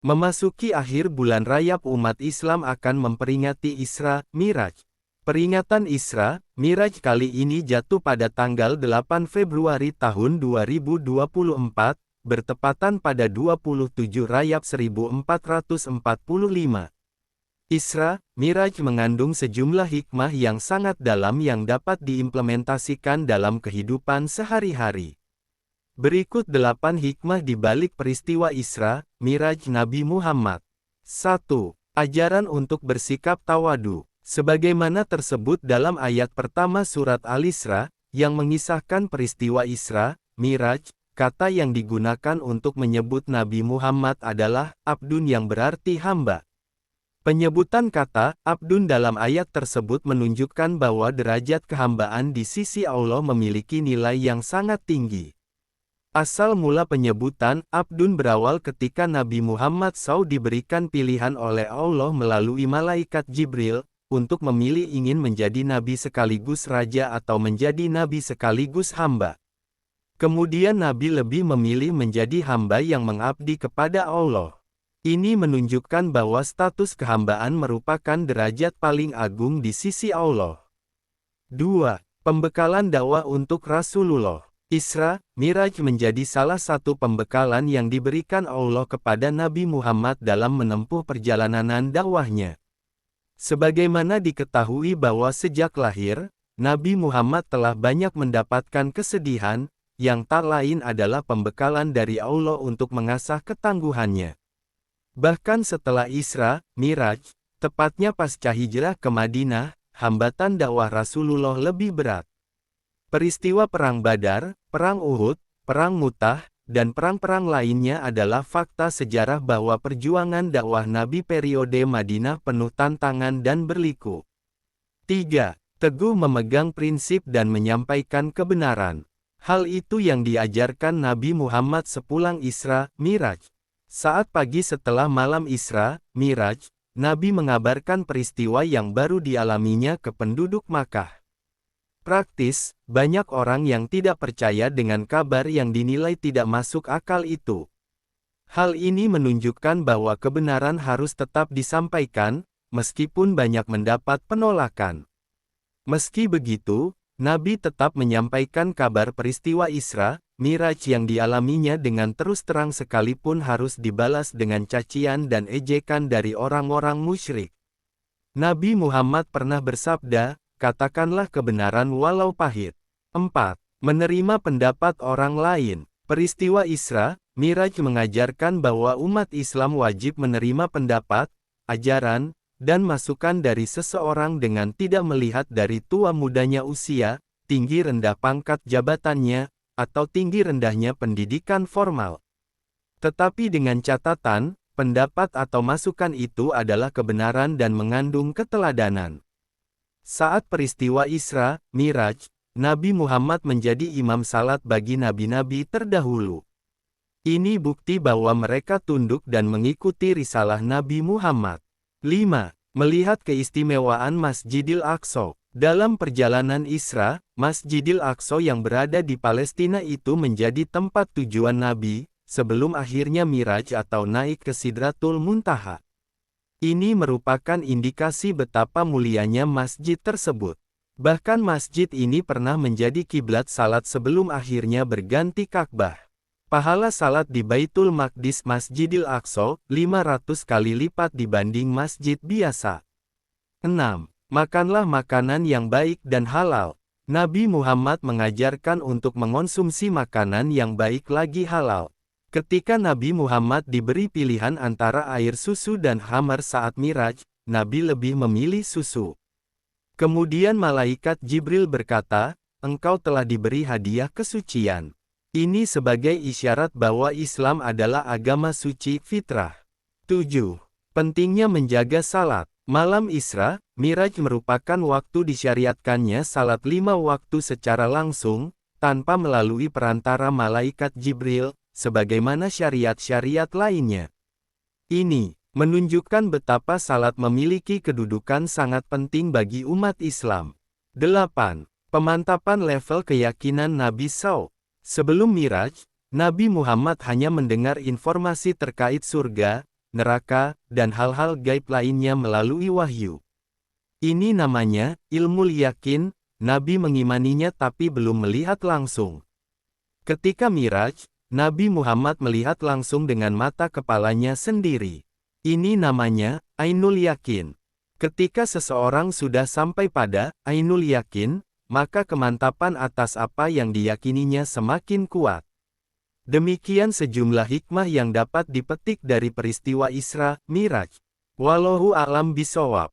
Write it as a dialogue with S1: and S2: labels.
S1: Memasuki akhir bulan Rajab umat Islam akan memperingati Isra, Miraj. Peringatan Isra, Miraj kali ini jatuh pada tanggal 8 Februari tahun 2024, bertepatan pada 27 Rajab 1445. Isra, Miraj mengandung sejumlah hikmah yang sangat dalam yang dapat diimplementasikan dalam kehidupan sehari-hari. Berikut 8 hikmah di balik peristiwa Isra, Miraj Nabi Muhammad. 1. Ajaran untuk bersikap tawadu. Sebagaimana tersebut dalam ayat pertama surat Al-Isra, yang mengisahkan peristiwa Isra, Miraj, kata yang digunakan untuk menyebut Nabi Muhammad adalah abdun yang berarti hamba. Penyebutan kata abdun dalam ayat tersebut menunjukkan bahwa derajat kehambaan di sisi Allah memiliki nilai yang sangat tinggi. Asal mula penyebutan abdun berawal ketika Nabi Muhammad SAW diberikan pilihan oleh Allah melalui malaikat Jibril, untuk memilih ingin menjadi nabi sekaligus raja atau menjadi nabi sekaligus hamba. Kemudian Nabi lebih memilih menjadi hamba yang mengabdi kepada Allah. Ini menunjukkan bahwa status kehambaan merupakan derajat paling agung di sisi Allah. 2. Pembekalan dakwah untuk Rasulullah. Isra, Miraj menjadi salah satu pembekalan yang diberikan Allah kepada Nabi Muhammad dalam menempuh perjalanan dakwahnya. Sebagaimana diketahui bahwa sejak lahir, Nabi Muhammad telah banyak mendapatkan kesedihan, yang tak lain adalah pembekalan dari Allah untuk mengasah ketangguhannya. Bahkan setelah Isra, Miraj, tepatnya pasca hijrah ke Madinah, hambatan dakwah Rasulullah lebih berat. Peristiwa Perang Badar, Perang Uhud, Perang Mu'tah, dan perang-perang lainnya adalah fakta sejarah bahwa perjuangan dakwah Nabi periode Madinah penuh tantangan dan berliku. 3. Teguh memegang prinsip dan menyampaikan kebenaran. Hal itu yang diajarkan Nabi Muhammad sepulang Isra, Miraj. Saat pagi setelah malam Isra, Miraj, Nabi mengabarkan peristiwa yang baru dialaminya ke penduduk Makkah. Praktis, banyak orang yang tidak percaya dengan kabar yang dinilai tidak masuk akal itu. Hal ini menunjukkan bahwa kebenaran harus tetap disampaikan, meskipun banyak mendapat penolakan. Meski begitu, Nabi tetap menyampaikan kabar peristiwa Isra, Miraj yang dialaminya dengan terus terang sekalipun harus dibalas dengan cacian dan ejekan dari orang-orang musyrik. Nabi Muhammad pernah bersabda, katakanlah kebenaran walau pahit. 4. Menerima pendapat orang lain. Peristiwa Isra, Miraj mengajarkan bahwa umat Islam wajib menerima pendapat, ajaran, dan masukan dari seseorang dengan tidak melihat dari tua mudanya usia, tinggi rendah pangkat jabatannya, atau tinggi rendahnya pendidikan formal. Tetapi dengan catatan, pendapat atau masukan itu adalah kebenaran dan mengandung keteladanan. Saat peristiwa Isra, Miraj, Nabi Muhammad menjadi imam salat bagi nabi-nabi terdahulu. Ini bukti bahwa mereka tunduk dan mengikuti risalah Nabi Muhammad. 5. Melihat keistimewaan Masjidil Aqsa. Dalam perjalanan Isra, Masjidil Aqsa yang berada di Palestina itu menjadi tempat tujuan Nabi, sebelum akhirnya Miraj atau naik ke Sidratul Muntaha. Ini merupakan indikasi betapa mulianya masjid tersebut. Bahkan masjid ini pernah menjadi kiblat salat sebelum akhirnya berganti Ka'bah. Pahala salat di Baitul Maqdis Masjidil Aqsa, 500 kali lipat dibanding masjid biasa. 6. Makanlah makanan yang baik dan halal. Nabi Muhammad mengajarkan untuk mengonsumsi makanan yang baik lagi halal. Ketika Nabi Muhammad diberi pilihan antara air susu dan khamar saat Miraj, Nabi lebih memilih susu. Kemudian malaikat Jibril berkata, engkau telah diberi hadiah kesucian. Ini sebagai isyarat bahwa Islam adalah agama suci fitrah. 7. Pentingnya menjaga salat. Malam Isra, Miraj merupakan waktu disyariatkannya salat 5 waktu secara langsung, tanpa melalui perantara malaikat Jibril, sebagaimana syariat-syariat lainnya. Ini menunjukkan betapa salat memiliki kedudukan sangat penting bagi umat Islam. 8. Pemantapan level keyakinan Nabi SAW. Sebelum Miraj, Nabi Muhammad hanya mendengar informasi terkait surga, neraka, dan hal-hal gaib lainnya melalui wahyu. Ini namanya ilmu yakin. Nabi mengimaninya tapi belum melihat langsung. Ketika Miraj, Nabi Muhammad melihat langsung dengan mata kepalanya sendiri. Ini namanya ainul yakin. Ketika seseorang sudah sampai pada ainul yakin, maka kemantapan atas apa yang diyakininya semakin kuat. Demikian sejumlah hikmah yang dapat dipetik dari peristiwa Isra, Miraj. Wallahu a'lam bishawab.